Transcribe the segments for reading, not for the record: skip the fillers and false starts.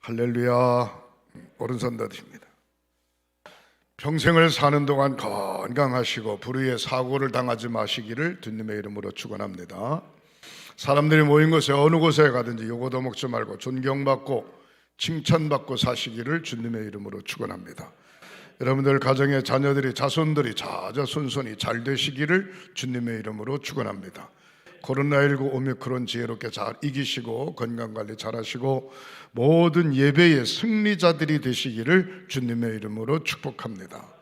할렐루야. 오른손 들으십니다. 평생을 사는 동안 건강하시고 불의의 사고를 당하지 마시기를 주님의 이름으로 축원합니다. 사람들이 모인 곳에 어느 곳에 가든지 요거도 먹지 말고 존경받고 칭찬받고 사시기를 주님의 이름으로 축원합니다. 여러분들 가정의 자녀들이 자손들이 자자손손이 잘 되시기를 주님의 이름으로 축원합니다. 코로나19 오미크론 지혜롭게 잘 이기시고 건강관리 잘하시고 모든 예배의 승리자들이 되시기를 주님의 이름으로 축복합니다.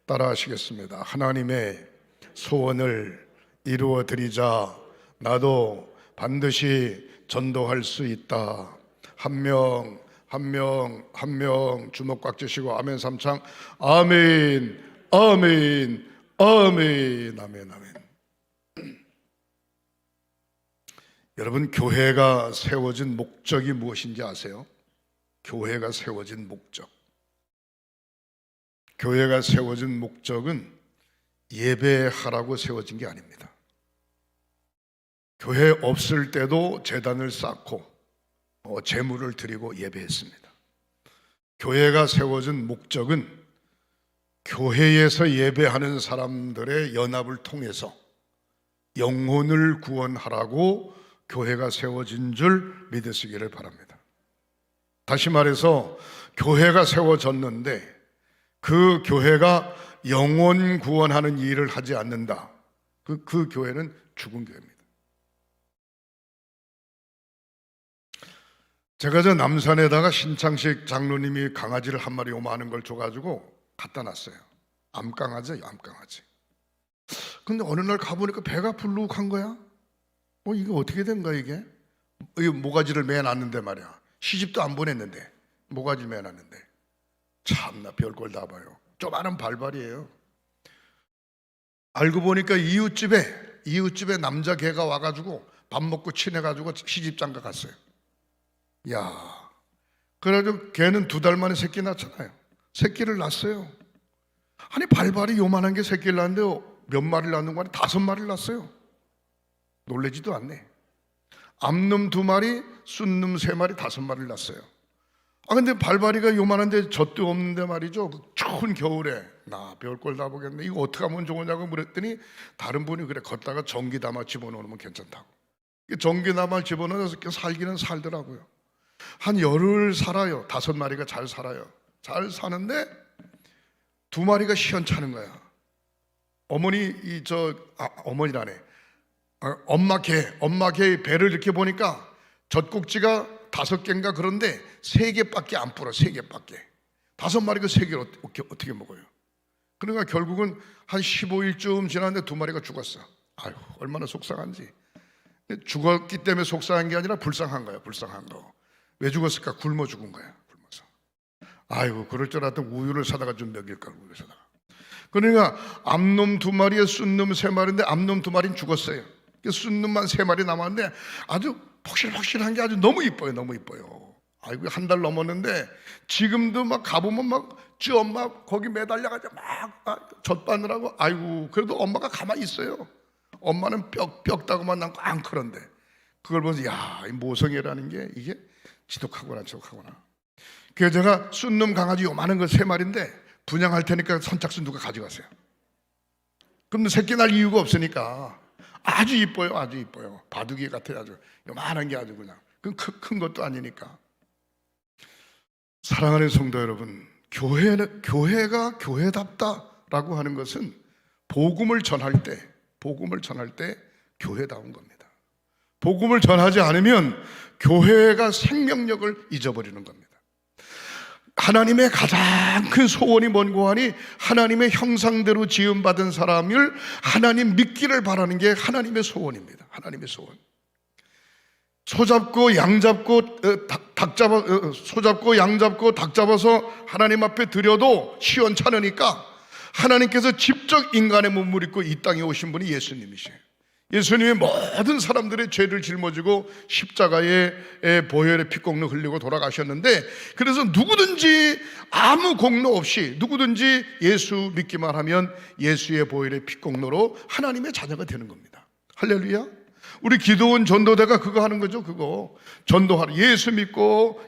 따라 하시겠습니다. 하나님의 소원을 이루어드리자. 나도 반드시 전도할 수 있다. 한 명 주먹 꽉 쥐시고 아멘 삼창. 아멘 아멘 아멘 아멘 아멘. 여러분, 교회가 세워진 목적이 무엇인지 아세요? 교회가 세워진 목적, 교회가 세워진 목적은 예배하라고 세워진 게 아닙니다. 교회 없을 때도 제단을 쌓고 제물을 드리고 예배했습니다. 교회가 세워진 목적은 교회에서 예배하는 사람들의 연합을 통해서 영혼을 구원하라고 교회가 세워진 줄 믿으시기를 바랍니다. 다시 말해서 교회가 세워졌는데 그 교회가 영혼 구원하는 일을 하지 않는다. 그 교회는 죽은 교회입니다. 제가 저 남산에다가 신창식 장로님이 강아지를 한 마리 요만한 걸 줘가지고 갖다 놨어요. 암강아지예요, 암강아지. 근데 어느 날 가보니까 배가 불룩한 거야. 이게 어떻게 된 거야 이게? 모가지를 매놨는데 말이야. 시집도 안 보냈는데 모가지 매놨는데. 참나 별걸 다 봐요. 조그마한 발발이에요. 알고 보니까 이웃집에 남자 개가 와가지고 밥 먹고 친해가지고 시집장가 갔어요. 야, 그래가지고 걔는 2달 만에 새끼 낳잖아요. 새끼를 낳았어요. 아니 발발이 요만한 게 새끼를 낳는데 몇 마리를 낳는 거 아니야? 5마리를 낳았어요. 놀래지도 않네. 암놈 2마리, 순놈 3마리, 5마리를 낳았어요. 근데 발발이가 요만한데 젖도 없는데 말이죠. 추운 겨울에 나 별걸 다 보겠네. 이거 어떻게 하면 좋으냐고 물었더니 다른 분이 그래, 걷다가 전기담아 집어넣으면 괜찮다고. 전기담아 집어넣어서 살기는 살더라고요. 한 열흘 살아요. 5마리가 잘 살아요. 잘 사는데 2마리가 시원찮은 거야. 어머니라네. 엄마 개의 배를 이렇게 보니까 젖꼭지가 5개인가 그런데 3개밖에 안 불어. 3개밖에. 5마리가 3개를 어떻게 먹어요? 그러니까 결국은 한 15일쯤 지났는데 2마리가 죽었어. 아유, 얼마나 속상한지. 죽었기 때문에 속상한 게 아니라 불쌍한 거야. 불쌍한 거. 왜 죽었을까? 굶어 죽은 거야. 굶어서. 아이고, 그럴 줄 알았더니 우유를 사다가 좀 먹일까. 우유를 사다가. 그러니까 암놈 2마리에 순놈 3마리인데 암놈 2마리는 죽었어요. 순놈만 3마리 남았는데 아주 폭실폭실한 게 아주 너무 이뻐요. 너무 이뻐요. 아이고, 한 달 넘었는데 지금도 막 가보면 엄마 거기 매달려가지고 막 젖바느라고. 아이고, 그래도 엄마가 가만히 있어요. 엄마는 뼈다고만 남고 앙크런데 그걸 보면서 야, 이 모성애라는 게 이게 지독하구나. 그래서 제가 순놈 강아지 요만한 거 3마리인데 분양할 테니까 선착순 누가 가져가세요. 그럼 새끼 날 이유가 없으니까. 아주 이뻐요. 아주 이뻐요. 바둑이 같아요. 아주 요만한 게 아주 그냥. 큰 것도 아니니까. 사랑하는 성도 여러분, 교회가 교회답다라고 하는 것은 복음을 전할 때 교회다운 겁니다. 복음을 전하지 않으면 교회가 생명력을 잊어버리는 겁니다. 하나님의 가장 큰 소원이 뭔고 하니 하나님의 형상대로 지음받은 사람을 하나님 믿기를 바라는 게 하나님의 소원입니다. 하나님의 소원. 소잡고 양 잡고 닭 잡아서 하나님 앞에 드려도 시원찮으니까 하나님께서 직접 인간의 몸을 입고 이 땅에 오신 분이 예수님이세요. 예수님이 모든 사람들의 죄를 짊어지고 십자가에 보혈의 피공로 흘리고 돌아가셨는데, 그래서 누구든지 아무 공로 없이 누구든지 예수 믿기만 하면 예수의 보혈의 피공로로 하나님의 자녀가 되는 겁니다. 할렐루야. 우리 기도원 전도대가 그거 하는 거죠. 그거 전도하는, 예수 믿고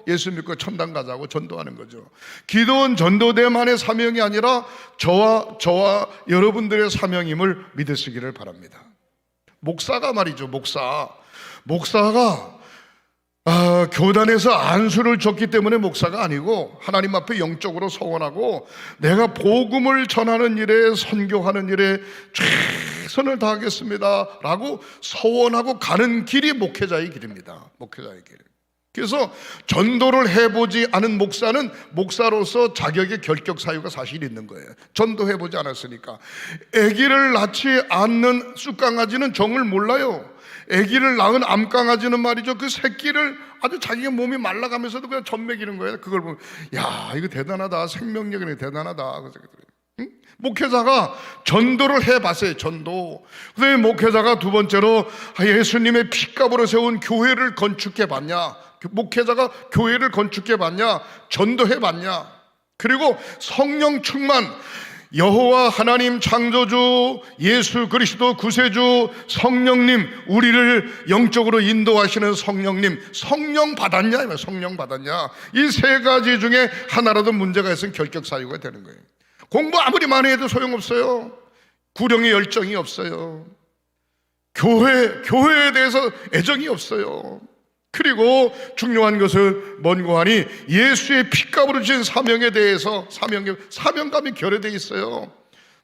천당 가자고 전도하는 거죠. 기도원 전도대만의 사명이 아니라 저와 여러분들의 사명임을 믿으시기를 바랍니다. 목사가 말이죠. 목사가 교단에서 안수를 줬기 때문에 목사가 아니고 하나님 앞에 영적으로 서원하고 내가 복음을 전하는 일에, 선교하는 일에 최선을 다하겠습니다 라고 서원하고 가는 길이 목회자의 길입니다. 목회자의 길. 그래서 전도를 해보지 않은 목사는 목사로서 자격의 결격 사유가 사실 있는 거예요. 전도해보지 않았으니까. 아기를 낳지 않는 쑥강아지는 정을 몰라요. 아기를 낳은 암강아지는 말이죠, 그 새끼를 아주 자기가 몸이 말라가면서도 그냥 젖 먹이는 거예요. 그걸 보면 야, 이거 대단하다, 생명력이 대단하다. 응? 목회자가 전도를 해봤어요. 전도. 그다음에 목회자가 두 번째로 예수님의 피값으로 세운 교회를 건축해봤냐, 목회자가 교회를 건축해봤냐, 전도해봤냐, 그리고 성령 충만, 여호와 하나님 창조주 예수 그리스도 구세주 성령님, 우리를 영적으로 인도하시는 성령님, 성령 받았냐? 성령 받았냐? 이 세 가지 중에 하나라도 문제가 있으면 결격 사유가 되는 거예요. 공부 아무리 많이 해도 소용없어요. 구령의 열정이 없어요. 교회에 대해서 애정이 없어요. 그리고 중요한 것은 뭔고 하니 예수의 피값으로 주신 사명에 대해서 사명감이 결여되어 있어요.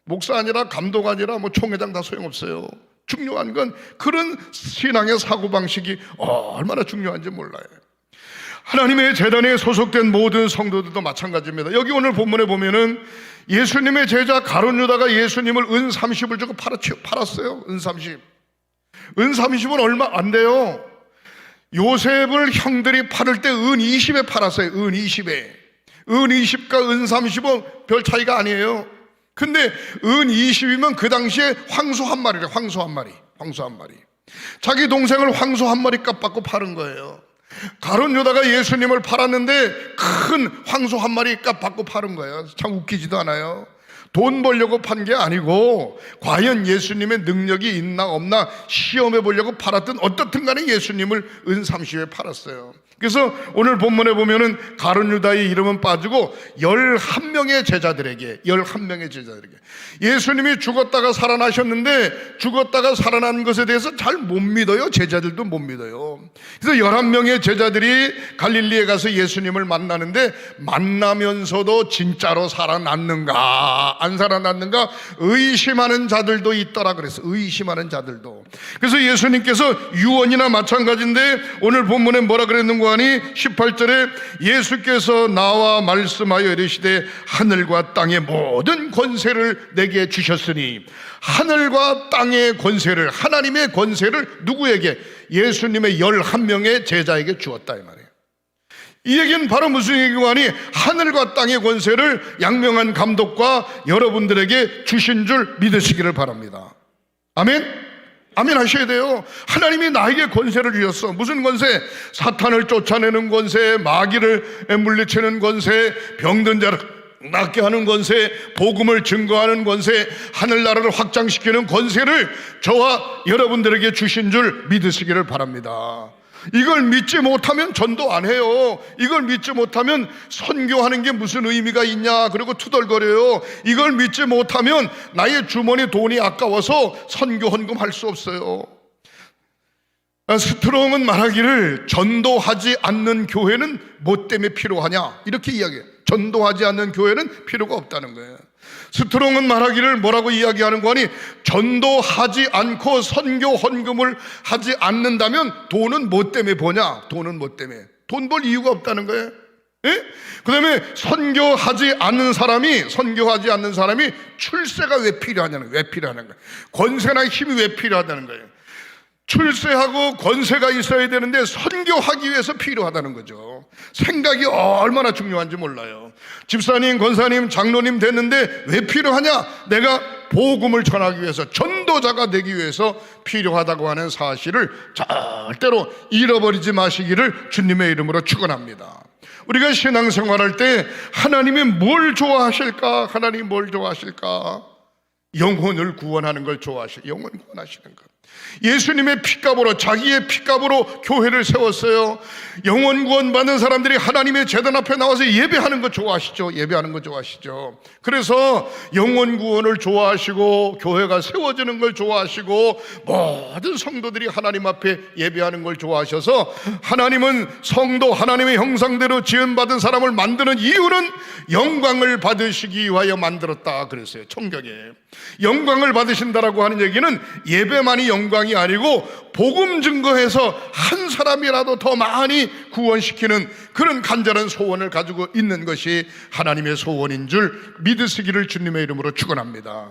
목사 아니라 감독 아니라 총회장 다 소용없어요. 중요한 건 그런 신앙의 사고방식이 얼마나 중요한지 몰라요. 하나님의 재단에 소속된 모든 성도들도 마찬가지입니다. 여기 오늘 본문에 보면은 예수님의 제자 가룟 유다가 예수님을 은 30을 주고 팔았어요. 은 30. 은 30은 얼마 안 돼요. 요셉을 형들이 팔을 때 은 20에 팔았어요. 은 20에. 은 20과 은 30은 별 차이가 아니에요. 근데 은 20이면 그 당시에 황소 한 마리래. 황소 한 마리. 자기 동생을 황소 한 마리 값 받고 파는 거예요. 가룟 유다가 예수님을 팔았는데 큰 황소 한 마리 값 받고 파는 거예요. 참 웃기지도 않아요. 돈 벌려고 판 게 아니고 과연 예수님의 능력이 있나 없나 시험해 보려고 팔았든 어떻든 간에 예수님을 은 30에 팔았어요. 그래서 오늘 본문에 보면은 가룟 유다의 이름은 빠지고 11명의 제자들에게 예수님이 죽었다가 살아나셨는데 죽었다가 살아난 것에 대해서 잘 못 믿어요. 제자들도 못 믿어요. 그래서 11명의 제자들이 갈릴리에 가서 예수님을 만나는데 만나면서도 진짜로 살아났는가 안 살아났는가 의심하는 자들도 있더라 그랬어요. 의심하는 자들도. 그래서 예수님께서 유언이나 마찬가지인데 오늘 본문에 뭐라 그랬는가 하니 18절에 예수께서 나와 말씀하여 이르시되 하늘과 땅의 모든 권세를 내게 주셨으니, 하늘과 땅의 권세를, 하나님의 권세를 누구에게? 예수님의 11명의 제자에게 주었다 이 말이에요. 이 얘기는 바로 무슨 얘기고 하니 하늘과 땅의 권세를 양명한 감독과 여러분들에게 주신 줄 믿으시기를 바랍니다. 아멘? 아멘 하셔야 돼요. 하나님이 나에게 권세를 주셨어. 무슨 권세? 사탄을 쫓아내는 권세, 마귀를 물리치는 권세, 병든 자를 낫게 하는 권세, 복음을 증거하는 권세, 하늘나라를 확장시키는 권세를 저와 여러분들에게 주신 줄 믿으시기를 바랍니다. 이걸 믿지 못하면 전도 안 해요. 이걸 믿지 못하면 선교하는 게 무슨 의미가 있냐 그리고 투덜거려요. 이걸 믿지 못하면 나의 주머니 돈이 아까워서 선교 헌금할 수 없어요. 스트롱은 말하기를 전도하지 않는 교회는 뭐 때문에 필요하냐 이렇게 이야기해요. 전도하지 않는 교회는 필요가 없다는 거예요. 스트롱은 말하기를 뭐라고 이야기하는 거니 전도하지 않고 선교 헌금을 하지 않는다면 돈은 뭐 때문에 버냐? 돈은 뭐 때문에? 돈 벌 이유가 없다는 거예요. 예? 그 다음에 선교하지 않는 사람이 출세가 왜 필요하냐는 거예요. 왜 필요하는 거예요. 권세나 힘이 왜 필요하다는 거예요. 출세하고 권세가 있어야 되는데 선교하기 위해서 필요하다는 거죠. 생각이 얼마나 중요한지 몰라요. 집사님, 권사님, 장로님 됐는데 왜 필요하냐? 내가 복음을 전하기 위해서, 전도자가 되기 위해서 필요하다고 하는 사실을 절대로 잃어버리지 마시기를 주님의 이름으로 축원합니다. 우리가 신앙생활할 때 하나님이 뭘 좋아하실까? 하나님이 뭘 좋아하실까? 영혼을 구원하는 걸 좋아하시고 영혼 구원하시는 것. 예수님의 피값으로, 자기의 피값으로 교회를 세웠어요. 영원 구원 받는 사람들이 하나님의 제단 앞에 나와서 예배하는 거 좋아하시죠? 예배하는 거 좋아하시죠? 그래서 영원 구원을 좋아하시고 교회가 세워지는 걸 좋아하시고 모든 성도들이 하나님 앞에 예배하는 걸 좋아하셔서 하나님은 성도, 하나님의 형상대로 지음받은 사람을 만드는 이유는 영광을 받으시기 위하여 만들었다 그랬어요. 성경에 영광을 받으신다라고 하는 얘기는 예배만이 영광이 아니고 복음 증거해서 한 사람이라도 더 많이 구원시키는 그런 간절한 소원을 가지고 있는 것이 하나님의 소원인 줄 믿으시기를 주님의 이름으로 축원합니다.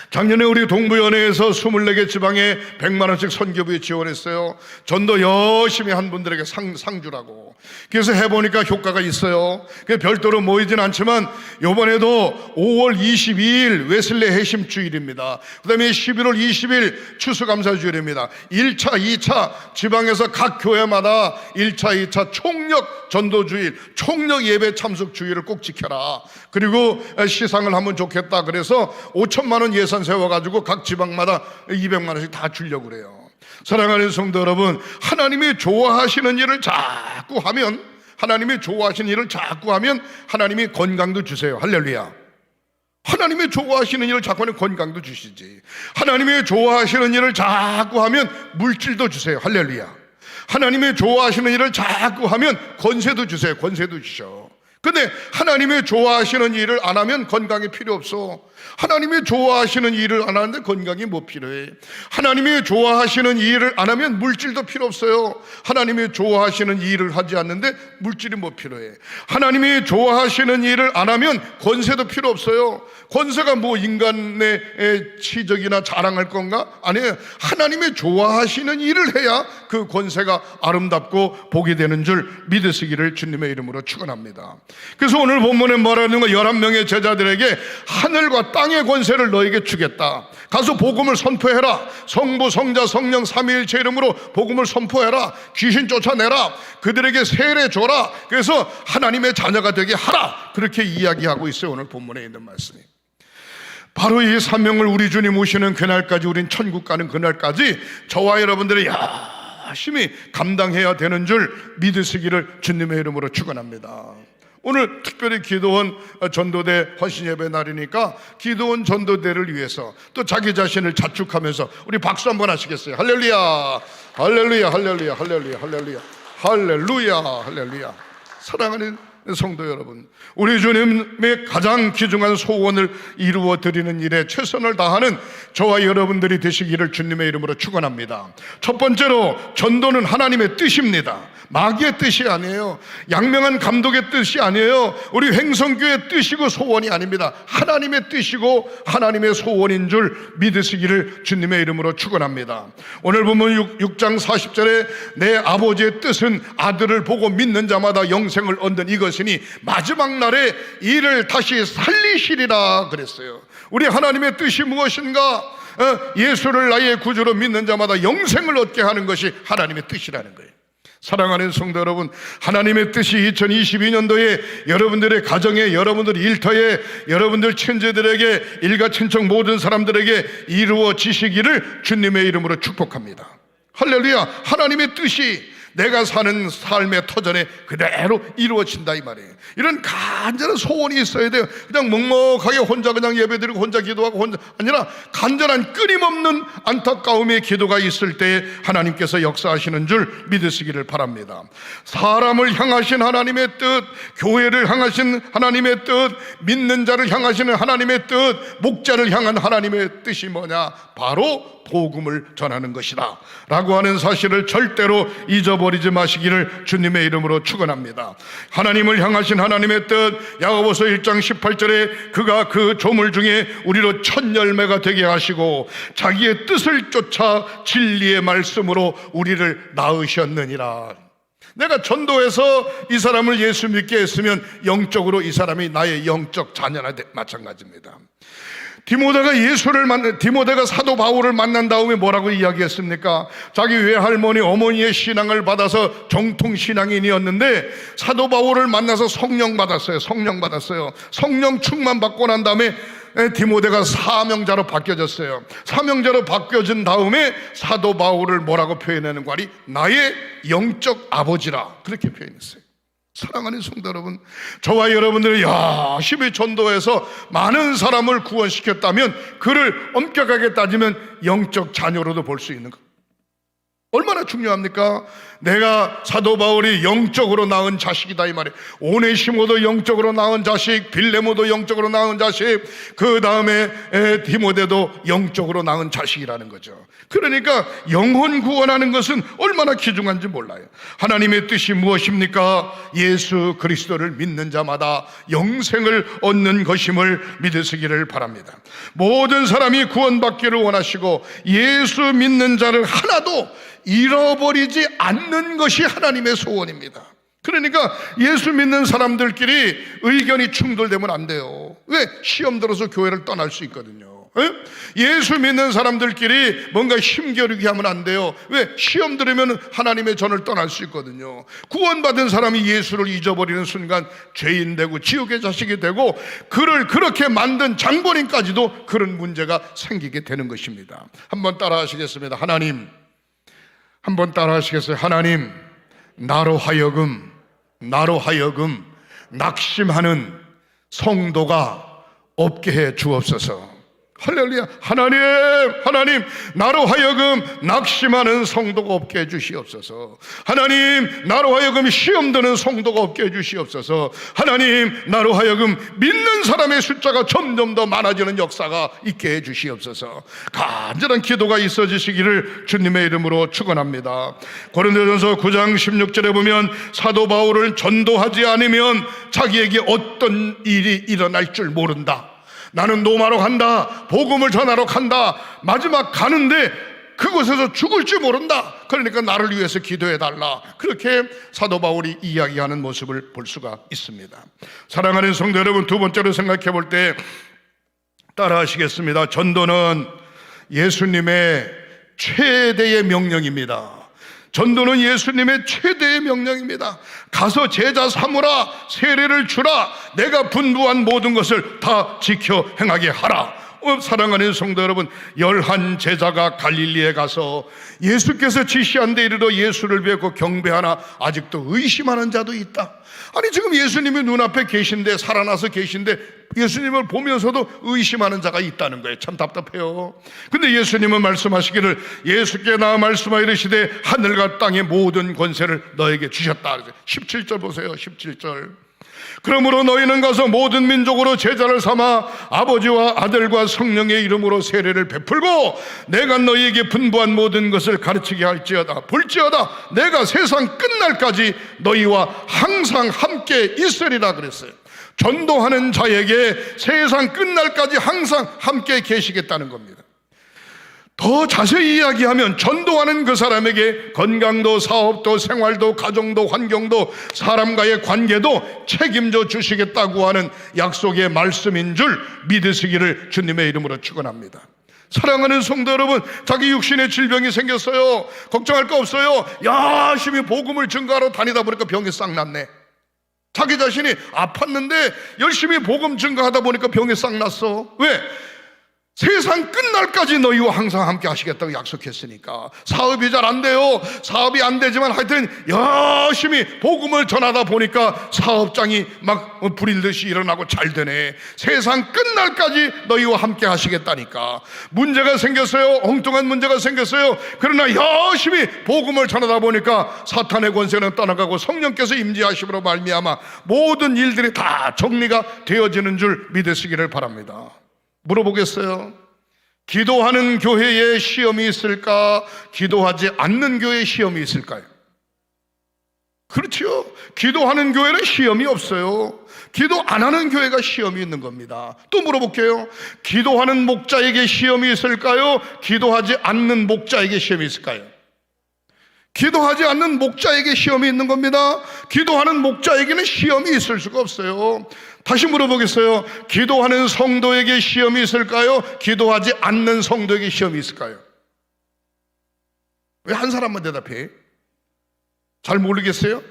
작년에 우리 동부연회에서 24개 지방에 100만 원씩 선교부에 지원했어요. 전도 열심히 한 분들에게 상 주라고. 그래서 해보니까 효과가 있어요. 별도로 모이진 않지만 이번에도 5월 22일 웨슬레 회심 주일입니다. 그 다음에 11월 20일 추수감사 주일입니다. 1차, 2차 지방에서 각 교회마다 1차, 2차 총력 전도주일, 총력 예배 참석 주일을 꼭 지켜라. 그리고 시상을 하면 좋겠다. 그래서 5천만 원 예산 세워가지고 각 지방마다 200만 원씩 다 주려고 그래요. 사랑하는 성도 여러분, 하나님이 좋아하시는 일을 자꾸 하면, 하나님이 좋아하시는 일을 자꾸 하면 하나님이 건강도 주세요. 할렐루야. 하나님이 좋아하시는 일을 자꾸 하면 건강도 주시지. 하나님이 좋아하시는 일을 자꾸 하면 물질도 주세요. 할렐루야. 하나님이 좋아하시는 일을 자꾸 하면 권세도 주세요. 권세도 주셔. 근데 하나님이 좋아하시는 일을 안 하면 건강이 필요 없어. 하나님이 좋아하시는 일을 안 하는데 건강이 뭐 필요해? 하나님이 좋아하시는 일을 안 하면 물질도 필요 없어요. 하나님이 좋아하시는 일을 하지 않는데 물질이 뭐 필요해? 하나님이 좋아하시는 일을 안 하면 권세도 필요 없어요. 권세가 뭐 인간의 치적이나 자랑할 건가? 아니에요. 하나님이 좋아하시는 일을 해야 그 권세가 아름답고 복이 되는 줄 믿으시기를 주님의 이름으로 축원합니다. 그래서 오늘 본문에 말하는 거 11명의 제자들에게 하늘과 땅의 권세를 너에게 주겠다. 가서 복음을 선포해라. 성부, 성자, 성령 삼위일체 이름으로 복음을 선포해라. 귀신 쫓아내라. 그들에게 세례 줘라. 그래서 하나님의 자녀가 되게 하라. 그렇게 이야기하고 있어요. 오늘 본문에 있는 말씀이. 바로 이 사명을 우리 주님 오시는 그날까지, 우린 천국 가는 그날까지 저와 여러분들이 열심히 감당해야 되는 줄 믿으시기를 주님의 이름으로 축원합니다. 오늘 특별히 기도원 전도대 헌신예배 날이니까 기도원 전도대를 위해서 또 자기 자신을 자축하면서 우리 박수 한번 하시겠어요? 할렐루야, 할렐루야, 할렐루야, 할렐루야, 할렐루야, 할렐루야, 할렐루야. 사랑하는 성도 여러분, 우리 주님의 가장 귀중한 소원을 이루어 드리는 일에 최선을 다하는 저와 여러분들이 되시기를 주님의 이름으로 축원합니다. 첫 번째로 전도는 하나님의 뜻입니다. 마귀의 뜻이 아니에요. 양명한 감독의 뜻이 아니에요. 우리 횡성교의 뜻이고 소원이 아닙니다. 하나님의 뜻이고 하나님의 소원인 줄 믿으시기를 주님의 이름으로 축원합니다. 오늘 보면 6장 40절에 내 아버지의 뜻은 아들을 보고 믿는 자마다 영생을 얻는 이것이니 마지막 날에 이를 다시 살리시리라 그랬어요. 우리 하나님의 뜻이 무엇인가? 예수를 나의 구주로 믿는 자마다 영생을 얻게 하는 것이 하나님의 뜻이라는 거예요. 사랑하는 성도 여러분, 하나님의 뜻이 2022년도에 여러분들의 가정에, 여러분들 일터에, 여러분들 친지들에게, 일가 친척 모든 사람들에게 이루어지시기를 주님의 이름으로 축복합니다. 할렐루야. 하나님의 뜻이 내가 사는 삶의 터전에 그대로 이루어진다 이 말이에요. 이런 간절한 소원이 있어야 돼요. 그냥 먹먹하게 혼자 그냥 예배드리고 혼자 기도하고 혼자 아니라 간절한 끊임없는 안타까움의 기도가 있을 때 하나님께서 역사하시는 줄 믿으시기를 바랍니다. 사람을 향하신 하나님의 뜻, 교회를 향하신 하나님의 뜻, 믿는 자를 향하시는 하나님의 뜻, 목자를 향한 하나님의 뜻이 뭐냐? 바로 복음을 전하는 것이다 라고 하는 사실을 절대로 잊어버리지 마시기를 주님의 이름으로 축원합니다. 하나님을 향하신 하나님의 뜻, 야고보서 1장 18절에 그가 그 조물 중에 우리로 첫 열매가 되게 하시고 자기의 뜻을 쫓아 진리의 말씀으로 우리를 낳으셨느니라. 내가 전도해서 이 사람을 예수 믿게 했으면 영적으로 이 사람이 나의 영적 자녀나 마찬가지입니다. 디모데가 사도 바울을 만난 다음에 뭐라고 이야기했습니까? 자기 외할머니 어머니의 신앙을 받아서 정통 신앙인이었는데 사도 바울을 만나서 성령 받았어요. 성령 충만 받고 난 다음에 디모데가 사명자로 바뀌어졌어요. 사명자로 바뀌어진 다음에 사도 바울을 뭐라고 표현하는 거니? 나의 영적 아버지라, 그렇게 표현했어요. 사랑하는 성도 여러분, 저와 여러분들이 열심히 전도해서 많은 사람을 구원시켰다면 그를 엄격하게 따지면 영적 자녀로도 볼 수 있는 것, 얼마나 중요합니까? 내가 사도 바울이 영적으로 낳은 자식이다 이 말이에요. 오네시모도 영적으로 낳은 자식, 빌레모도 영적으로 낳은 자식, 그 다음에 디모데도 영적으로 낳은 자식이라는 거죠. 그러니까 영혼 구원하는 것은 얼마나 귀중한지 몰라요. 하나님의 뜻이 무엇입니까? 예수 그리스도를 믿는 자마다 영생을 얻는 것임을 믿으시기를 바랍니다. 모든 사람이 구원받기를 원하시고 예수 믿는 자를 하나도 잃어버리지 않는 것이 하나님의 소원입니다. 그러니까 예수 믿는 사람들끼리 의견이 충돌되면 안 돼요. 왜? 시험 들어서 교회를 떠날 수 있거든요. 예수 믿는 사람들끼리 뭔가 힘겨루기 하면 안 돼요. 왜? 시험 들으면 하나님의 전을 떠날 수 있거든요. 구원받은 사람이 예수를 잊어버리는 순간 죄인 되고 지옥의 자식이 되고 그를 그렇게 만든 장본인까지도 그런 문제가 생기게 되는 것입니다. 한번 따라 하시겠습니다. 하나님, 한번 따라 하시겠어요? 하나님, 나로 하여금 낙심하는 성도가 없게 해 주옵소서. 할렐루야. 하나님, 나로 하여금 낙심하는 성도가 없게 해 주시옵소서. 하나님, 나로 하여금 시험 드는 성도가 없게 해 주시옵소서. 하나님, 나로 하여금 믿는 사람의 숫자가 점점 더 많아지는 역사가 있게 해 주시옵소서. 간절한 기도가 있어지시기를 주님의 이름으로 축원합니다. 고린도전서 9장 16절에 보면 사도 바울을 전도하지 않으면 자기에게 어떤 일이 일어날 줄 모른다. 나는 로마로 간다, 복음을 전하러 간다, 마지막 가는데 그곳에서 죽을지 모른다. 그러니까 나를 위해서 기도해달라. 그렇게 사도 바울이 이야기하는 모습을 볼 수가 있습니다. 사랑하는 성도 여러분, 두 번째로 생각해 볼 때 따라 하시겠습니다. 전도는 예수님의 최대의 명령입니다. 전도는 예수님의 최대의 명령입니다. 가서 제자 삼으라, 세례를 주라, 내가 분부한 모든 것을 다 지켜 행하게 하라. 사랑하는 성도 여러분, 11 제자가 갈릴리에 가서 예수께서 지시한 데 이르러 예수를 뵙고 경배하나 아직도 의심하는 자도 있다. 아니, 지금 예수님이 눈앞에 계신데, 살아나서 계신데 예수님을 보면서도 의심하는 자가 있다는 거예요. 참 답답해요. 근데 예수님은 말씀하시기를, 예수께 나와 말씀하여 이르시되 하늘과 땅의 모든 권세를 너에게 주셨다. 17절 보세요. 17절. 그러므로 너희는 가서 모든 민족으로 제자를 삼아 아버지와 아들과 성령의 이름으로 세례를 베풀고 내가 너희에게 분부한 모든 것을 가르치게 할지어다. 볼지어다 내가 세상 끝날까지 너희와 항상 함께 있으리라 그랬어요. 전도하는 자에게 세상 끝날까지 항상 함께 계시겠다는 겁니다. 더 자세히 이야기하면 전도하는 그 사람에게 건강도 사업도 생활도 가정도 환경도 사람과의 관계도 책임져 주시겠다고 하는 약속의 말씀인 줄 믿으시기를 주님의 이름으로 축원합니다. 사랑하는 성도 여러분, 자기 육신의 질병이 생겼어요. 걱정할 거 없어요. 열심히 복음을 증거하러 다니다 보니까 병이 싹 났네. 자기 자신이 아팠는데 열심히 복음 증거하다 보니까 병이 싹 났어. 왜? 세상 끝날까지 너희와 항상 함께 하시겠다고 약속했으니까. 사업이 잘 안 돼요. 사업이 안 되지만 하여튼 열심히 복음을 전하다 보니까 사업장이 막 불일 듯이 일어나고 잘 되네. 세상 끝날까지 너희와 함께 하시겠다니까. 문제가 생겼어요. 엉뚱한 문제가 생겼어요. 그러나 열심히 복음을 전하다 보니까 사탄의 권세는 떠나가고 성령께서 임재하심으로 말미암아 모든 일들이 다 정리가 되어지는 줄 믿으시기를 바랍니다. 물어보겠어요. 기도하는 교회에 시험이 있을까? 기도하지 않는 교회에 시험이 있을까요? 그렇죠. 기도하는 교회는 시험이 없어요. 기도 안 하는 교회가 시험이 있는 겁니다. 또 물어볼게요. 기도하는 목자에게 시험이 있을까요? 기도하지 않는 목자에게 시험이 있을까요? 기도하지 않는 목자에게 시험이 있는 겁니다. 기도하는 목자에게는 시험이 있을 수가 없어요. 다시 물어보겠어요. 기도하는 성도에게 시험이 있을까요? 기도하지 않는 성도에게 시험이 있을까요? 왜 한 사람만 대답해? 잘 모르겠어요?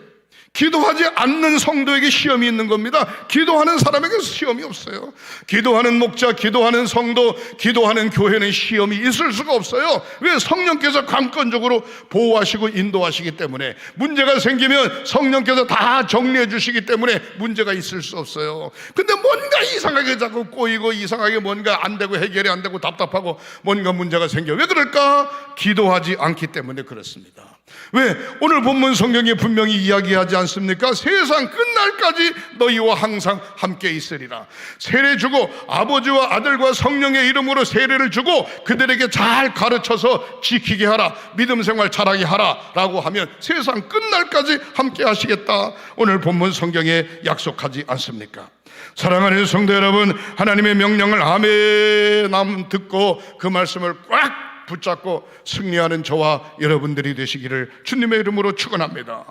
기도하지 않는 성도에게 시험이 있는 겁니다. 기도하는 사람에게 시험이 없어요. 기도하는 목자, 기도하는 성도, 기도하는 교회는 시험이 있을 수가 없어요. 왜? 성령께서 강권적으로 보호하시고 인도하시기 때문에. 문제가 생기면 성령께서 다 정리해 주시기 때문에 문제가 있을 수 없어요. 근데 뭔가 이상하게 자꾸 꼬이고 이상하게 뭔가 안 되고 해결이 안 되고 답답하고 뭔가 문제가 생겨. 왜 그럴까? 기도하지 않기 때문에 그렇습니다. 왜? 오늘 본문 성경에 분명히 이야기하지 않습니까? 세상 끝날까지 너희와 항상 함께 있으리라. 세례 주고 아버지와 아들과 성령의 이름으로 세례를 주고 그들에게 잘 가르쳐서 지키게 하라, 믿음 생활 잘하게 하라 라고 하면 세상 끝날까지 함께 하시겠다, 오늘 본문 성경에 약속하지 않습니까? 사랑하는 성도 여러분, 하나님의 명령을 아멘 듣고 그 말씀을 꽉 붙잡고 승리하는 저와 여러분들이 되시기를 주님의 이름으로 축원합니다.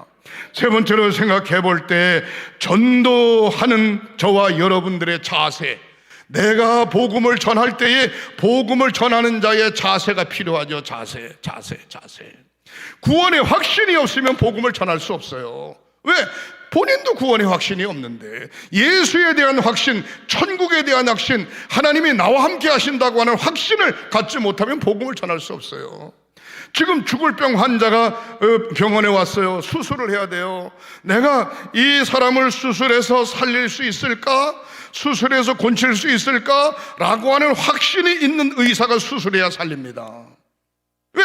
세 번째로 생각해 볼 때, 전도하는 저와 여러분들의 자세, 내가 복음을 전할 때에 복음을 전하는 자의 자세가 필요하죠. 자세. 구원의 확신이 없으면 복음을 전할 수 없어요. 왜? 본인도 구원의 확신이 없는데, 예수에 대한 확신, 천국에 대한 확신, 하나님이 나와 함께 하신다고 하는 확신을 갖지 못하면 복음을 전할 수 없어요. 지금 죽을 병 환자가 병원에 왔어요. 수술을 해야 돼요. 내가 이 사람을 수술해서 살릴 수 있을까? 수술해서 고칠 수 있을까? 라고 하는 확신이 있는 의사가 수술해야 살립니다. 왜?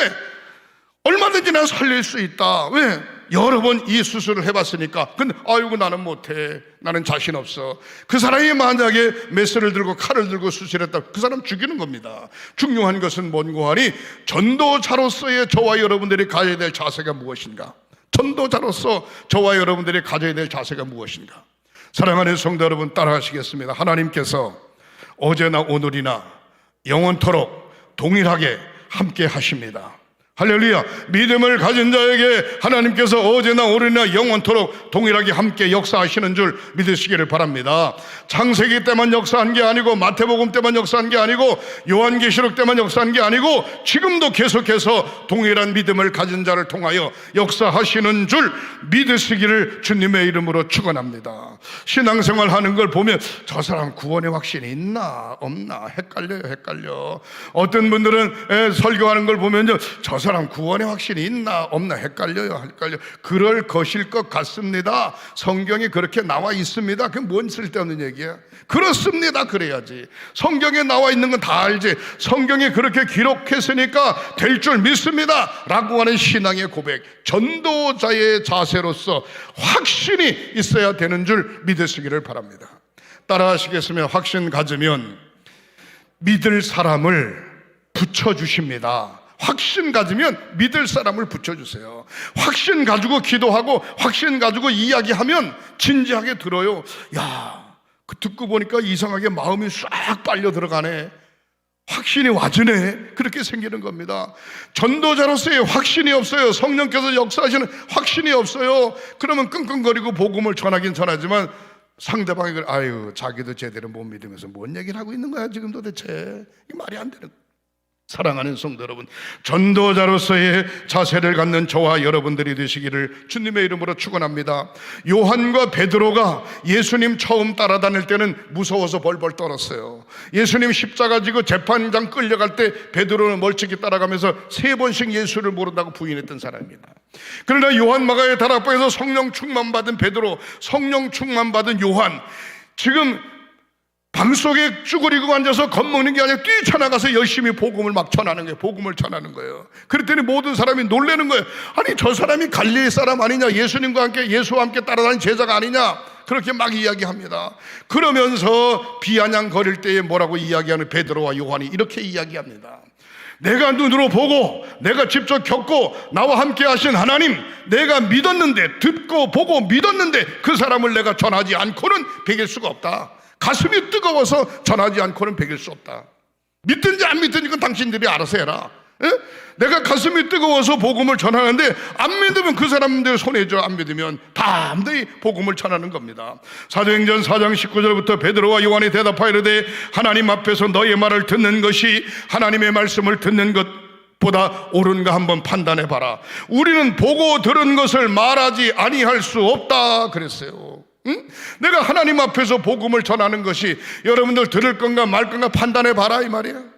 얼마든지 난 살릴 수 있다. 왜? 여러 번 이 수술을 해봤으니까. 근데 아이고 나는 못해, 나는 자신 없어. 그 사람이 만약에 메스를 들고 칼을 들고 수술했다, 그 사람 죽이는 겁니다. 중요한 것은 뭔고 하니, 전도자로서의 저와 여러분들이 가져야 될 자세가 무엇인가? 전도자로서 저와 여러분들이 가져야 될 자세가 무엇인가? 사랑하는 성도 여러분, 따라하시겠습니다. 하나님께서 어제나 오늘이나 영원토록 동일하게 함께 하십니다. 할렐루야. 믿음을 가진 자에게 하나님께서 어제나 오늘이나 영원토록 동일하게 함께 역사하시는 줄 믿으시기를 바랍니다. 창세기 때만 역사한 게 아니고, 마태복음 때만 역사한 게 아니고, 요한계시록 때만 역사한 게 아니고, 지금도 계속해서 동일한 믿음을 가진 자를 통하여 역사하시는 줄 믿으시기를 주님의 이름으로 축원합니다. 신앙생활 하는 걸 보면 저 사람 구원의 확신이 있나 없나 헷갈려. 어떤 분들은 설교하는 걸 보면요, 저 사람 구원의 확신이 있나 없나 헷갈려. 그럴 것일 것 같습니다. 성경에 그렇게 나와 있습니다. 그게 뭔 쓸데없는 얘기야? 그렇습니다. 그래야지. 성경에 나와 있는 건 다 알지. 성경에 그렇게 기록했으니까 될 줄 믿습니다 라고 하는 신앙의 고백, 전도자의 자세로서 확신이 있어야 되는 줄 믿으시기를 바랍니다. 따라하시겠으면, 확신 가지면 믿을 사람을 붙여주십니다. 확신 가지면 믿을 사람을 붙여주세요. 확신 가지고 기도하고 확신 가지고 이야기하면 진지하게 들어요. 야, 그 듣고 보니까 이상하게 마음이 싹 빨려 들어가네. 확신이 와주네. 그렇게 생기는 겁니다. 전도자로서의 확신이 없어요. 성령께서 역사하시는 확신이 없어요. 그러면 끙끙거리고 복음을 전하긴 전하지만 상대방이 아유, 자기도 제대로 못 믿으면서 뭔 얘기를 하고 있는 거야 지금 도대체. 이 말이 안 되는 거야. 사랑하는 성도 여러분, 전도자로서의 자세를 갖는 저와 여러분들이 되시기를 주님의 이름으로 축원합니다. 요한과 베드로가 예수님 처음 따라다닐 때는 무서워서 벌벌 떨었어요. 예수님 십자가 지고 재판장 끌려갈 때 베드로는 멀찍이 따라가면서 3번씩 예수를 모른다고 부인했던 사람입니다. 그러나 요한 마가의 다락방에서 성령 충만 받은 베드로, 성령 충만 받은 요한, 지금 방 속에 쭈그리고 앉아서 겁먹는 게 아니라 뛰쳐나가서 열심히 복음을 막 전하는 거예요. 복음을 전하는 거예요. 그랬더니 모든 사람이 놀라는 거예요. 아니, 저 사람이 갈릴리 사람 아니냐, 예수님과 함께, 예수와 함께 따라다닌 제자가 아니냐, 그렇게 막 이야기합니다. 그러면서 비아냥거릴 때에 뭐라고 이야기하는 베드로와 요한이 이렇게 이야기합니다. 내가 눈으로 보고 내가 직접 겪고 나와 함께 하신 하나님, 내가 믿었는데, 듣고 보고 믿었는데 그 사람을 내가 전하지 않고는 베길 수가 없다. 가슴이 뜨거워서 전하지 않고는 베길 수 없다. 믿든지 안 믿든지 그건 당신들이 알아서 해라. 에? 내가 가슴이 뜨거워서 복음을 전하는데 안 믿으면 그 사람들 손해죠. 안 믿으면 담대히 복음을 전하는 겁니다. 사도행전 4장 19절부터 베드로와 요한이 대답하여 이르되 하나님 앞에서 너의 말을 듣는 것이, 하나님의 말씀을 듣는 것, 보다 옳은가 한번 판단해 봐라. 우리는 보고 들은 것을 말하지 아니할 수 없다 그랬어요. 응? 내가 하나님 앞에서 복음을 전하는 것이 여러분들 들을 건가 말 건가 판단해 봐라 이 말이야.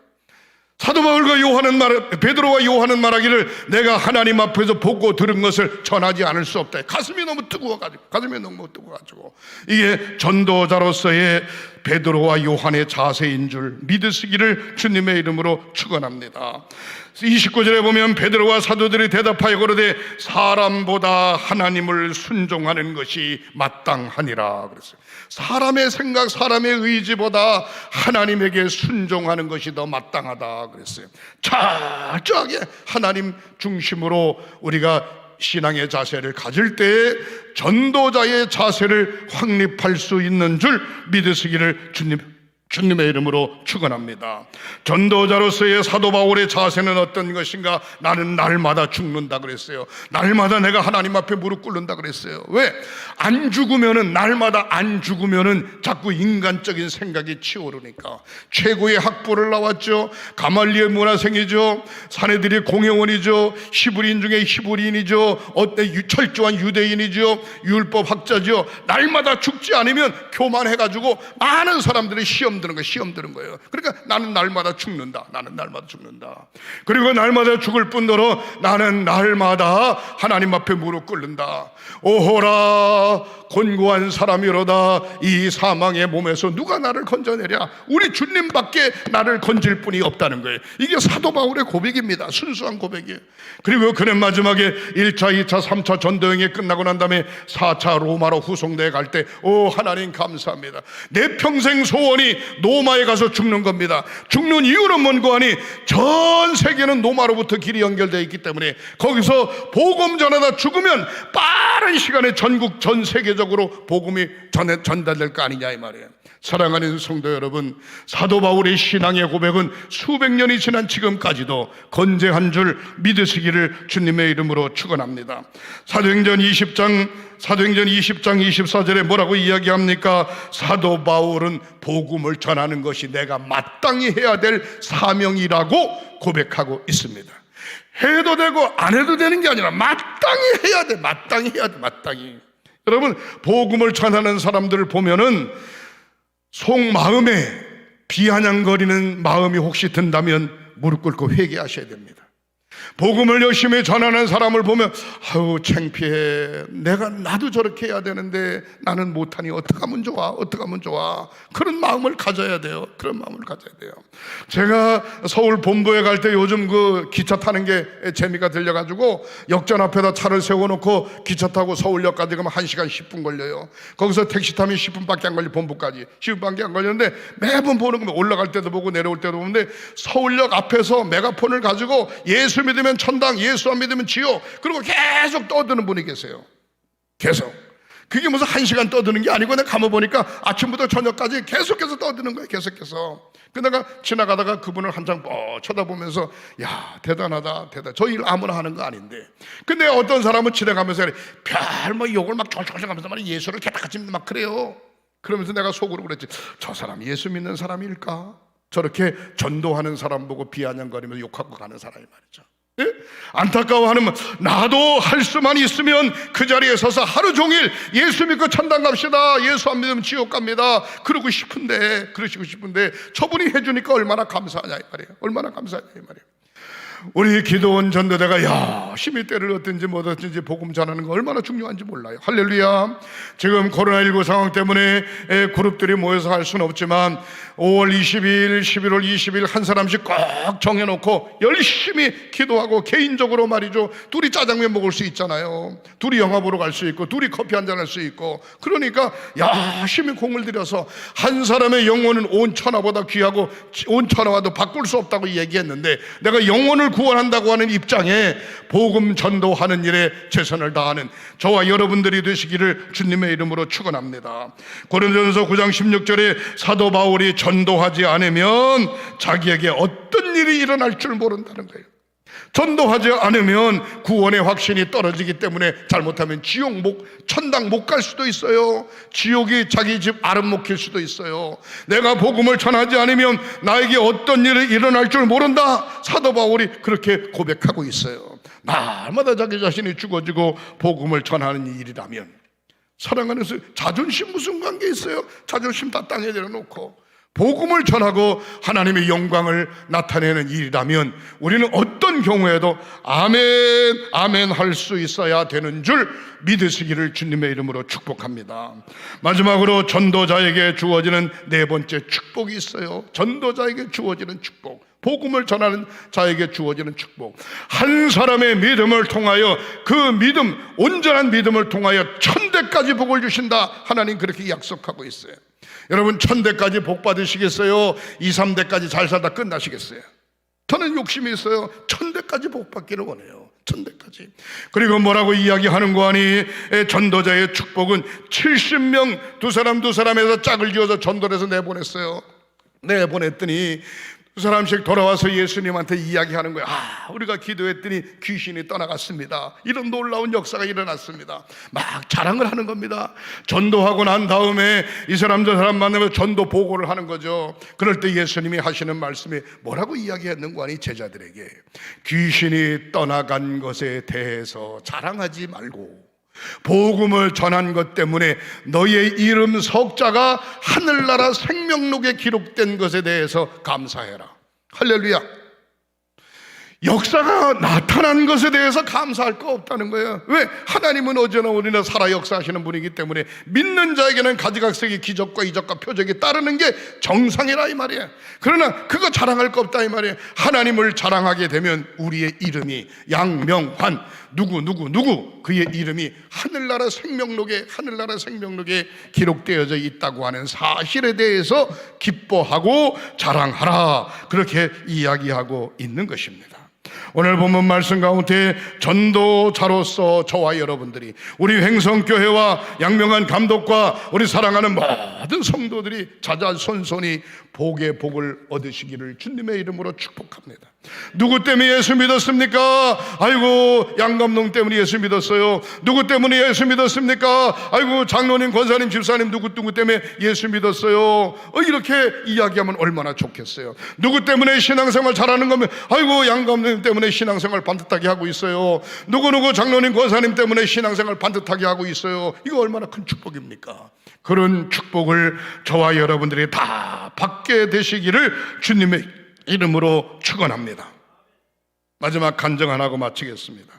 사도 바울과 베드로와 요한은 말하기를 내가 하나님 앞에서 보고 들은 것을 전하지 않을 수 없다. 가슴이 너무 뜨거워가지고 이게 전도자로서의 베드로와 요한의 자세인 줄 믿으시기를 주님의 이름으로 축원합니다. 29절에 보면 베드로와 사도들이 대답하여 가로되 사람보다 하나님을 순종하는 것이 마땅하니라 그랬어요. 사람의 생각, 사람의 의지보다 하나님에게 순종하는 것이 더 마땅하다 그랬어요. 철저하게 하나님 중심으로 우리가 신앙의 자세를 가질 때에 전도자의 자세를 확립할 수 있는 줄 믿으시기를 주님의 이름으로 축원합니다. 전도자로서의 사도 바울의 자세는 어떤 것인가? 나는 날마다 죽는다 그랬어요. 날마다 내가 하나님 앞에 무릎 꿇는다 그랬어요. 왜? 안 죽으면은, 날마다 안 죽으면은 자꾸 인간적인 생각이 치오르니까. 최고의 학부를 나왔죠. 가말리엘 문화생이죠. 사내들이 공회원이죠. 히브리인 중에 히브리인이죠. 철저한 유대인이죠. 율법 학자죠. 날마다 죽지 않으면 교만해가지고 많은 사람들이 시험 드는 거예요. 그러니까 나는 날마다 죽는다. 그리고 날마다 죽을 뿐더러 나는 날마다 하나님 앞에 무릎 꿇는다. 오호라 곤고한 사람이로다. 이 사망의 몸에서 누가 나를 건져내랴. 우리 주님밖에 나를 건질 분이 없다는 거예요. 이게 사도 바울의 고백입니다. 순수한 고백이에요. 그리고 그는 마지막에 1차, 2차, 3차 전도여행이 끝나고 난 다음에 4차 로마로 후송대에 갈 때 오 하나님 감사합니다. 내 평생 소원이 로마에 가서 죽는 겁니다. 죽는 이유는 뭔고 하니 전 세계는 로마로부터 길이 연결되어 있기 때문에 거기서 복음 전하다 죽으면 빠른 시간에 전국 전 세계적으로 복음이 전달될 거 아니냐 이 말이에요. 사랑하는 성도 여러분, 사도 바울의 신앙의 고백은 수백 년이 지난 지금까지도 건재한 줄 믿으시기를 주님의 이름으로 축원합니다. 사도행전 20장 24절에 뭐라고 이야기합니까? 사도 바울은 복음을 전하는 것이 내가 마땅히 해야 될 사명이라고 고백하고 있습니다. 해도 되고 안 해도 되는 게 아니라 마땅히 해야 돼. 마땅히. 여러분, 복음을 전하는 사람들을 보면은 속마음에 비아냥거리는 마음이 혹시 든다면 무릎 꿇고 회개하셔야 됩니다. 복음을 열심히 전하는 사람을 보면 아유 창피해, 나도 저렇게 해야 되는데 나는 못하니 어떡하면 좋아. 그런 마음을 가져야 돼요. 제가 서울 본부에 갈 때 요즘 그 기차 타는 게 재미가 들려가지고 역전 앞에다 차를 세워놓고 기차 타고 서울역까지 가면 1시간 10분 걸려요. 거기서 택시 타면 10분밖에 안 걸려. 본부까지 10분밖에 안 걸렸는데 매번 보는 거면 올라갈 때도 보고 내려올 때도 보는데 서울역 앞에서 메가폰을 가지고 예수 믿으면 천당, 예수 안 믿으면 지옥, 그리고 계속 떠드는 분이 계세요. 계속. 그게 무슨 1시간 떠드는 게 아니고 내가 가만보니까 아침부터 저녁까지 계속해서 떠드는 거예요. 계속해서. 내가 지나가다가 그분을 한참 쳐다보면서 야 대단하다. 저 일 아무나 하는 거 아닌데. 근데 어떤 사람은 지나가면서 별 욕을 막 쫄쫄쫄 하면서 예수를 개딱같이 막 그래요. 그러면서 내가 속으로 그랬지, 저 사람 예수 믿는 사람일까? 저렇게 전도하는 사람 보고 비아냥거리면서 욕하고 가는 사람이 말이죠. 예? 안타까워하는, 나도 할 수만 있으면 그 자리에 서서 하루 종일 예수 믿고 천당 갑시다, 예수 안 믿으면 지옥 갑니다, 그러시고 싶은데 저분이 해주니까 얼마나 감사하냐 이 말이에요. 우리 기도원 전도대가 열심히 때를 얻든지 못 얻든지 복음 전하는 거 얼마나 중요한지 몰라요. 할렐루야. 지금 코로나19 상황 때문에 그룹들이 모여서 할 수는 없지만 5월 20일, 11월 20일 한 사람씩 꼭 정해놓고 열심히 기도하고, 개인적으로 말이죠, 둘이 짜장면 먹을 수 있잖아요. 둘이 영화 보러 갈 수 있고, 둘이 커피 한잔 할 수 있고, 그러니까 열심히 공을 들여서 한 사람의 영혼은 온 천하보다 귀하고 온 천하와도 바꿀 수 없다고 얘기했는데, 내가 영혼을 구원한다고 하는 입장에 복음 전도하는 일에 최선을 다하는 저와 여러분들이 되시기를 주님의 이름으로 축원합니다. 고린도전서 9장 16절에 사도 바울이 전도하지 않으면 자기에게 어떤 일이 일어날 줄 모른다는 거예요. 전도하지 않으면 구원의 확신이 떨어지기 때문에 잘못하면 천당 못 갈 수도 있어요. 지옥이 자기 집 아랫목일 수도 있어요. 내가 복음을 전하지 않으면 나에게 어떤 일이 일어날 줄 모른다. 사도 바울이 그렇게 고백하고 있어요. 날마다 자기 자신이 죽어지고 복음을 전하는 일이라면, 사랑하는 자존심 무슨 관계 있어요? 자존심 다 땅에 내려놓고 복음을 전하고 하나님의 영광을 나타내는 일이라면 우리는 어떤 경우에도 아멘 아멘 할 수 있어야 되는 줄 믿으시기를 주님의 이름으로 축복합니다. 마지막으로 전도자에게 주어지는 네 번째 축복이 있어요. 전도자에게 주어지는 축복, 복음을 전하는 자에게 주어지는 축복. 한 사람의 믿음을 통하여, 그 믿음, 온전한 믿음을 통하여 천대까지 복을 주신다. 하나님 그렇게 약속하고 있어요. 여러분, 1000대까지 복 받으시겠어요? 2, 3대까지 잘 살다 끝나시겠어요? 저는 욕심이 있어요. 1000대까지 복 받기를 원해요. 1000대까지. 그리고 뭐라고 이야기하는 거 아니? 전도자의 축복은 70명 두 사람에서 짝을 지어서 전도를 해서 내보냈어요. 내보냈더니 두 사람씩 돌아와서 예수님한테 이야기하는 거예요. 우리가 기도했더니 귀신이 떠나갔습니다. 이런 놀라운 역사가 일어났습니다. 막 자랑을 하는 겁니다. 전도하고 난 다음에 이 사람들 만나면 전도 보고를 하는 거죠. 그럴 때 예수님이 하시는 말씀이 뭐라고 이야기했는 거 아니? 제자들에게 귀신이 떠나간 것에 대해서 자랑하지 말고 복음을 전한 것 때문에 너의 이름 석자가 하늘나라 생명록에 기록된 것에 대해서 감사해라. 할렐루야. 역사가 나타난 것에 대해서 감사할 거 없다는 거예요. 왜? 하나님은 어제나 오늘이나 살아 역사하시는 분이기 때문에 믿는 자에게는 가지각색의 기적과 이적과 표적이 따르는 게 정상이라 이 말이에요. 그러나 그거 자랑할 거 없다 이 말이에요. 하나님을 자랑하게 되면 우리의 이름이 양명환 누구 그의 이름이 하늘나라 생명록에 기록되어져 있다고 하는 사실에 대해서 기뻐하고 자랑하라. 그렇게 이야기하고 있는 것입니다. 오늘 본문 말씀 가운데 전도자로서 저와 여러분들이, 우리 횡성교회와 양명한 감독과 우리 사랑하는 모든 성도들이 자자손손이 복의 복을 얻으시기를 주님의 이름으로 축복합니다. 누구 때문에 예수 믿었습니까? 아이고 양감독 때문에 예수 믿었어요. 누구 때문에 예수 믿었습니까? 아이고 장로님, 권사님, 집사님 누구 때문에 예수 믿었어요. 이렇게 이야기하면 얼마나 좋겠어요. 누구 때문에 신앙생활 잘하는 거면 아이고 양감독님 때문에 신앙생활 반듯하게 하고 있어요. 누구 장로님, 권사님 때문에 신앙생활 반듯하게 하고 있어요. 이거 얼마나 큰 축복입니까? 그런 축복을 저와 여러분들이 다 받게 되시기를 주님의 이름으로 축원합니다. 마지막 간증 하나 하고 마치겠습니다.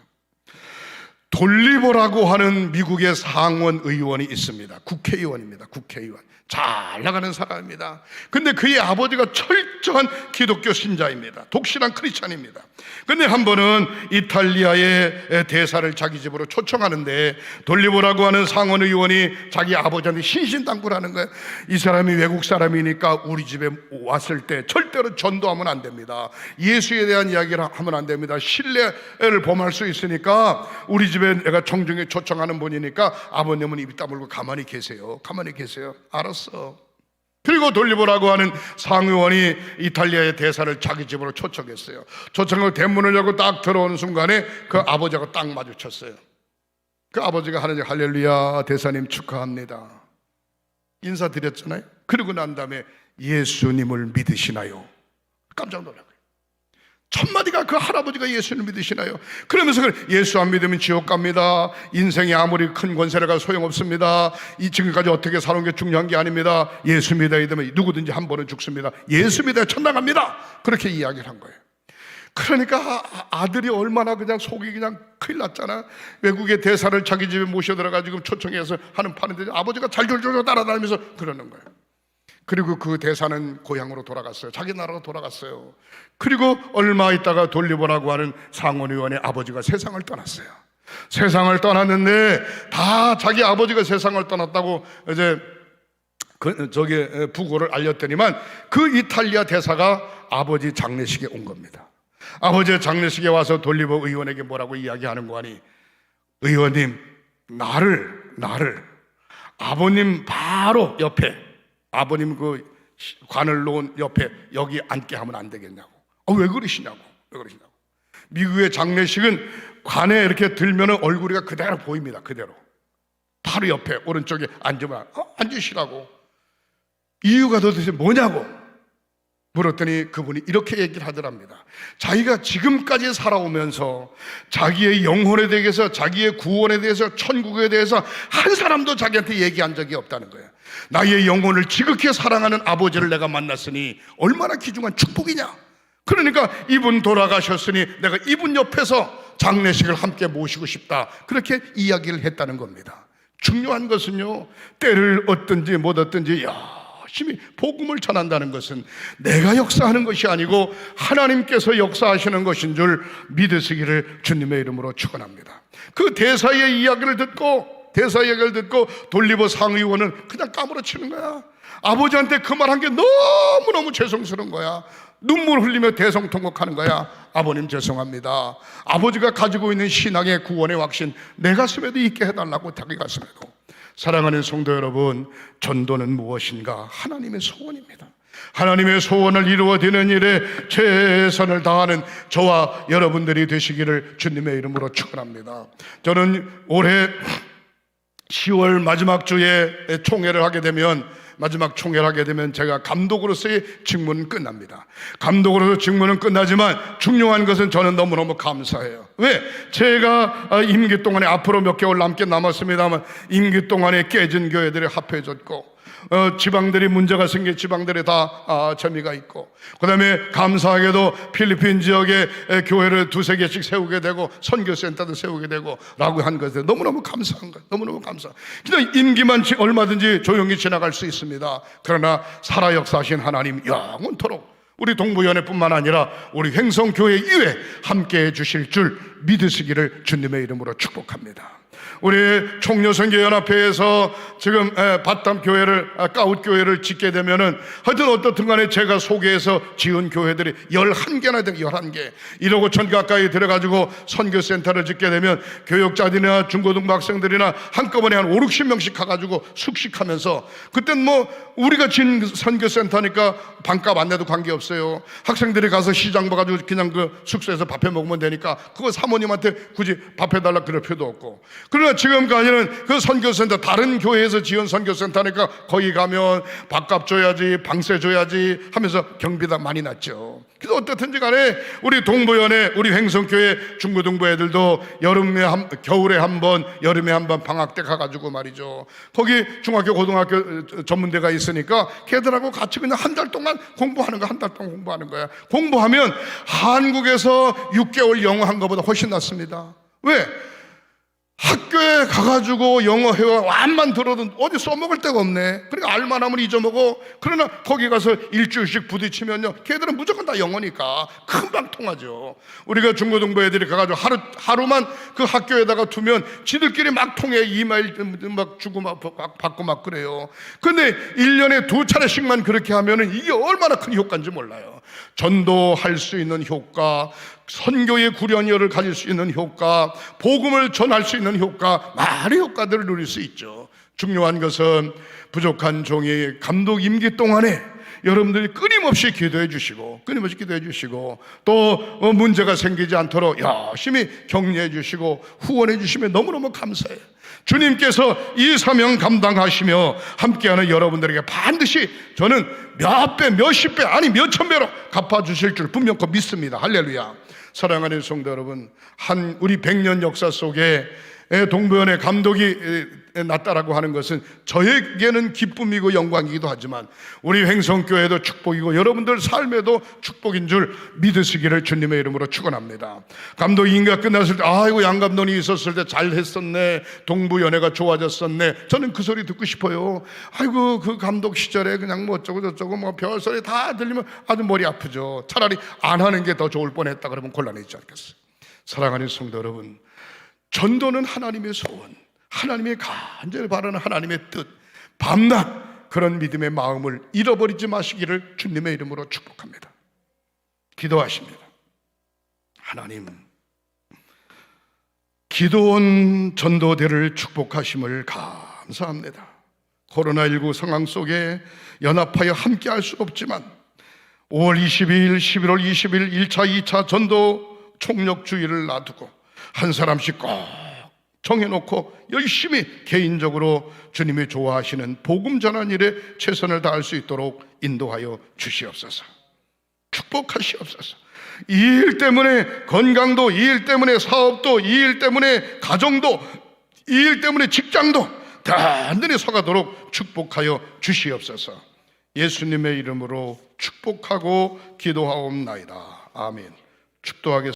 돌리버라고 하는 미국의 상원 의원이 있습니다. 국회의원입니다. 국회의원. 잘 나가는 사람입니다. 근데 그의 아버지가 철저한 기독교 신자입니다. 독실한 크리스찬입니다. 근데 한 번은 이탈리아의 대사를 자기 집으로 초청하는데 돌리버라고 하는 상원 의원이 자기 아버지한테 신신당부를 하는 거예요. 이 사람이 외국 사람이니까 우리 집에 왔을 때 절대로 전도하면 안 됩니다. 예수에 대한 이야기를 하면 안 됩니다. 신뢰를 범할 수 있으니까 우리 집에 내가 정중히 초청하는 분이니까 아버님은 입 다물고 가만히 계세요. 가만히 계세요. 알았어. 그리고 돌리버라고 하는 상의원이 이탈리아의 대사를 자기 집으로 초청했어요. 초청하고 대문을 열고 딱 들어오는 순간에 그 아버지하고 딱 마주쳤어요. 그 아버지가 하는 얘기, 할렐루야 대사님 축하합니다. 인사드렸잖아요. 그리고 난 다음에 예수님을 믿으시나요? 깜짝 놀라고요. 첫마디가 그 할아버지가 예수를 믿으시나요? 그러면서 예수 안 믿으면 지옥 갑니다. 인생이 아무리 큰 권세를 가도 소용없습니다. 이 지금까지 어떻게 살아온 게 중요한 게 아닙니다. 예수 믿어야 되면 누구든지 한 번은 죽습니다. 예수 믿어야 천당 갑니다. 그렇게 이야기를 한 거예요. 그러니까 아들이 얼마나 그냥 속이 그냥 큰일 났잖아. 외국의 대사를 자기 집에 모셔 들어가지고 초청해서 하는 판인데 아버지가 잘졸졸 따라다니면서 그러는 거예요. 그리고 그 대사는 고향으로 돌아갔어요. 자기 나라로 돌아갔어요. 그리고 얼마 있다가 돌리버라고 하는 상원의원의 아버지가 세상을 떠났어요. 세상을 떠났는데 다 자기 아버지가 세상을 떠났다고 이제 부고를 알렸더니만 그 이탈리아 대사가 아버지 장례식에 온 겁니다. 아버지의 장례식에 와서 돌리버 의원에게 뭐라고 이야기하는 거 아니? 의원님, 나를 아버님 바로 옆에, 아버님 그 관을 놓은 옆에 여기 앉게 하면 안 되겠냐고. 왜 그러시냐고. 미국의 장례식은 관에 이렇게 들면 얼굴이 그대로 보입니다. 그대로. 바로 옆에 오른쪽에 앉으면 앉으시라고. 이유가 도대체 뭐냐고 물었더니 그분이 이렇게 얘기를 하더랍니다. 자기가 지금까지 살아오면서 자기의 영혼에 대해서, 자기의 구원에 대해서, 천국에 대해서 한 사람도 자기한테 얘기한 적이 없다는 거예요. 나의 영혼을 지극히 사랑하는 아버지를 내가 만났으니 얼마나 귀중한 축복이냐. 그러니까 이분 돌아가셨으니 내가 이분 옆에서 장례식을 함께 모시고 싶다. 그렇게 이야기를 했다는 겁니다. 중요한 것은요, 때를 얻든지 못 얻든지 열심히 복음을 전한다는 것은 내가 역사하는 것이 아니고 하나님께서 역사하시는 것인 줄 믿으시기를 주님의 이름으로 축원합니다. 그 대사의 이야기를 듣고 돌리버 상의원은 그냥 까무러치는 거야. 아버지한테 그 말 한 게 너무너무 죄송스러운 거야. 눈물 흘리며 대성통곡하는 거야. 아버님 죄송합니다. 아버지가 가지고 있는 신앙의 구원의 확신 내 가슴에도 있게 해달라고, 자기 가슴에도. 사랑하는 성도 여러분, 전도는 무엇인가? 하나님의 소원입니다. 하나님의 소원을 이루어지는 일에 최선을 다하는 저와 여러분들이 되시기를 주님의 이름으로 축원합니다. 저는 올해 10월 마지막 주에 마지막 총회를 하게 되면 제가 감독으로서의 직무는 끝납니다. 감독으로서 직무는 끝나지만 중요한 것은 저는 너무너무 감사해요. 왜? 제가 임기 동안에 앞으로 몇 개월 남게 남았습니다만 임기 동안에 깨진 교회들이 합해졌고, 지방들이 문제가 생긴 지방들이 다 재미가 있고, 그 다음에 감사하게도 필리핀 지역에 교회를 2-3개씩 세우게 되고 선교센터도 세우게 되고 라고 한 것에 너무너무 감사한 것, 너무너무 감사. 그냥 임기만 얼마든지 조용히 지나갈 수 있습니다. 그러나 살아 역사하신 하나님 영원토록 우리 동부연회뿐만 아니라 우리 횡성교회 이외에 함께해 주실 줄 믿으시기를 주님의 이름으로 축복합니다. 우리 총여선교연합회에서 지금 바탐교회를, 까웃교회를 짓게 되면은 하여튼 어떻든 간에 제가 소개해서 지은 교회들이 11개나 되고 11개 1억 5천 가까이 들어가지고 선교센터를 짓게 되면 교육자들이나 중고등부 학생들이나 한꺼번에 한 5-60명씩 가가지고 숙식하면서, 그땐 뭐 우리가 지은 선교센터니까 반값 안 내도 관계없어요. 학생들이 가서 시장 봐가지고 그냥 그 숙소에서 밥해 먹으면 되니까 그거 사모님한테 굳이 밥해달라 그럴 필요도 없고. 그러나 지금까지는 그 선교센터, 다른 교회에서 지은 선교센터니까 거기 가면 밥값 줘야지, 방세 줘야지 하면서 경비가 많이 났죠. 그래서 어떻든지 간에 우리 동부연회, 우리 횡성교회 중고등부 애들도 겨울에 한 번, 여름에 한 번 방학 때 가가지고 말이죠, 거기 중학교 고등학교 전문대가 있으니까 걔들하고 같이 그냥 한 달 동안 공부하는 거야. 한 달 동안 공부하는 거야. 공부하면 한국에서 6개월 영어 한 것보다 훨씬 낫습니다. 왜? 학교에 가가지고 영어 회화 완만 들어도 어디 써먹을 데가 없네. 그러니까 알만 하면 잊어먹어. 그러나 거기 가서 일주일씩 부딪히면요, 걔들은 무조건 다 영어니까 금방 통하죠. 우리가 중고등부 애들이 가가지고 하루만 그 학교에다가 두면 지들끼리 막 통해. 이메일 막 주고 막 받고 막 그래요. 근데 1년에 2차례씩만 그렇게 하면은 이게 얼마나 큰 효과인지 몰라요. 전도할 수 있는 효과, 선교의 구련열을 가질 수 있는 효과, 복음을 전할 수 있는 효과, 많은 효과들을 누릴 수 있죠. 중요한 것은 부족한 종이 감독 임기 동안에 여러분들이 끊임없이 기도해 주시고 또 문제가 생기지 않도록 열심히 격려해 주시고 후원해 주시면 너무너무 감사해요. 주님께서 이 사명 감당하시며 함께하는 여러분들에게 반드시 저는 몇 배, 몇십 배, 아니 몇천 배로 갚아주실 줄 분명 믿습니다. 할렐루야. 사랑하는 성도 여러분, 우리 100년 역사 속에 동부연회 감독이 났다라고 하는 것은 저에게는 기쁨이고 영광이기도 하지만 우리 횡성교회도 축복이고 여러분들 삶에도 축복인 줄 믿으시기를 주님의 이름으로 축원합니다. 감독 임기가 끝났을 때 아이고 양 감독이 있었을 때 잘했었네, 동부연회가 좋아졌었네, 저는 그 소리 듣고 싶어요. 아이고 그 감독 시절에 그냥 뭐 어쩌고 저쩌고 뭐 별소리 다 들리면 아주 머리 아프죠. 차라리 안 하는 게 더 좋을 뻔했다 그러면 곤란해지지 않겠어요? 사랑하는 성도 여러분, 전도는 하나님의 소원, 하나님의 간절히 바라는 하나님의 뜻, 밤낮 그런 믿음의 마음을 잃어버리지 마시기를 주님의 이름으로 축복합니다. 기도하십니다. 하나님, 기도원 전도대를 축복하심을 감사합니다. 코로나19 상황 속에 연합하여 함께할 수 없지만 5월 22일, 11월 20일 1차, 2차 전도 총력주의를 놔두고 한 사람씩 꼭 정해놓고 열심히 개인적으로 주님이 좋아하시는 복음 전환 일에 최선을 다할 수 있도록 인도하여 주시옵소서. 축복하시옵소서. 이 일 때문에 건강도, 이 일 때문에 사업도, 이 일 때문에 가정도, 이 일 때문에 직장도 단단히 서가도록 축복하여 주시옵소서. 예수님의 이름으로 축복하고 기도하옵나이다. 아멘. 축도하겠습니다.